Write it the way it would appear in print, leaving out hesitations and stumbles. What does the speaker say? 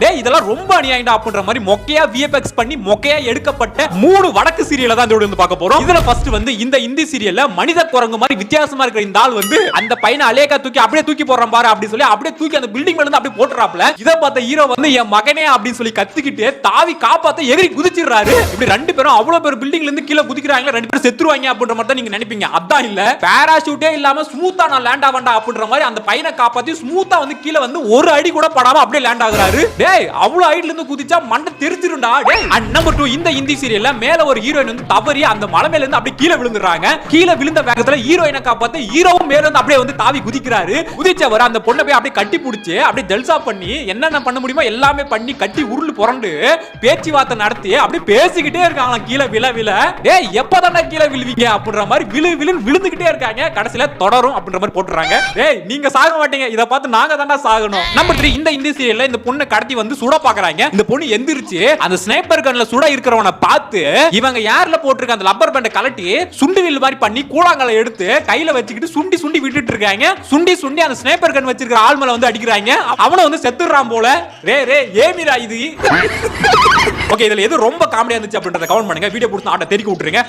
டேய் இதெல்லாம் ரொம்ப அநியாயம்டா அப்படின்ற மாதிரி மொக்கையா VFX பண்ணி மொக்கையா எடுக்கப்பட்ட 3 வடக்கு சீரியலை தான் இதோட பார்க்க போறோம். இதுல ஃபர்ஸ்ட் வந்து இந்த இந்தி சீரியல்ல மனித குரங்கு மாதிரி வித்தியாசமா இருக்கிற இந்த ஆள் வந்து அந்த பையனை அலேக்கா தூக்கி அப்படியே தூக்கி போறான் பாரு அப்படி சொல்லி அப்படியே தூக்கி அந்த பில்டிங் மேல இருந்து அப்படியே போட்டுறாப்ல. இத பார்த்த ஹீரோ வந்து என் மகனே அப்படின்னு சொல்லி கத்திக்கிட்டு தாவி காப்பாத்த எகிரி குதிச்சிடுறாரு. இப்படி ரெண்டு பேரும் அவ்வளவு பேர் பில்டிங்ல இருந்து கீழே குதிக்கிறாங்க, ரெண்டு பேரும் செத்துருவாங்க அப்படின்ற மாதிரி தான் நீங்க நினைப்பீங்க. அதான் இல்ல, பாராசூட்டே இல்லாம ஸ்மூத்தா நான் லேண்ட் ஆவண்டா அப்படின்ற மாதிரி அந்த பையனை காப்பாத்தி ஸ்மூத்தா வந்து கீழே வந்து ஒரு அடி கூட படாம அப்படியே லேண்ட் ஆகுறாரு. டேய் அவ்வளவு ஹைட்ல இருந்து குதிச்சா மண்டை தெரிச்சிரும்டா. டேய் அண்ட் நம்பர் 2 இந்த இந்தி சீரியல்ல மேல ஒரு ஹீரோயின் வந்து தவறி அந்த மலை மேல இருந்து அப்படியே கீழே விழுந்துறாங்க. கீழே விழுந்த வேகத்துல ஹீரோயினை காப்பாத்த ஹீரோவும் மேல இருந்து அப்படியே வந்து தாவி குதிக்கிறாரு. குதிச்சவர் அந்த பொண்ணை போய் அப்படியே கட்டி பிடிச்சு அப்படியே ஜல்சா பண்ணி என்னென்ன பண்ண முடியுமோ எல்லாமே பண்ணி கட்டி உருள் புரண்டு பேச்சுவார்த்தை நடத்தி அப்படியே பேசிக்கிட்டே இருக்காங்க. கீழே விழ விழ டேய் எப்பதானே கீழே விழுவீங்க அப்படின்ற மாதிரி விழுன்னு விழுந்துகிட்டே இருக்காங்க. கடைசியில தொடரும் அப்படின்ற மாதிரி போட்டுறாங்க. டேய் நீங்க சாக மாட்டீங்க, இத பார்த்து நாங்க தான்டா சாகணும். நம்பர் 3 இந்த இந்தி சீரியல்ல இந்த பொண்ணை கடத்தி வந்து சுட பாக்குறாங்க. இந்த பொண்ணு எந்திரிச்சு அந்த ஸ்னைப்பர் கன்ல சுட இருக்கிறவனை பார்த்து இவங்க யார்ல போட்டுருக்க அந்த ரப்பர் பேண்டை கலட்டி சுண்டி வில் மாதிரி பண்ணி கூழாங்கலை எடுத்து கையில வச்சுக்கிட்டு சுண்டி சுண்டி விட்டுட்டு இருக்காங்க. சுண்டி அந்த ஸ்னைப்பர் கன் வச்சிருக்கிற ஆள் மேல வந்து அடிக்கிறாங்க. அவனை வந்து செத்துறான் போல. ரே ஏமிரா இது. ஓகே இதுல எது ரொம்ப காமெடியா இருந்துச்சு அப்படின்றத கமெண்ட் பண்ணுங்க. வீடியோ பிடிச்சா ஆட்ட தெரிக்க விட்டுருங்க.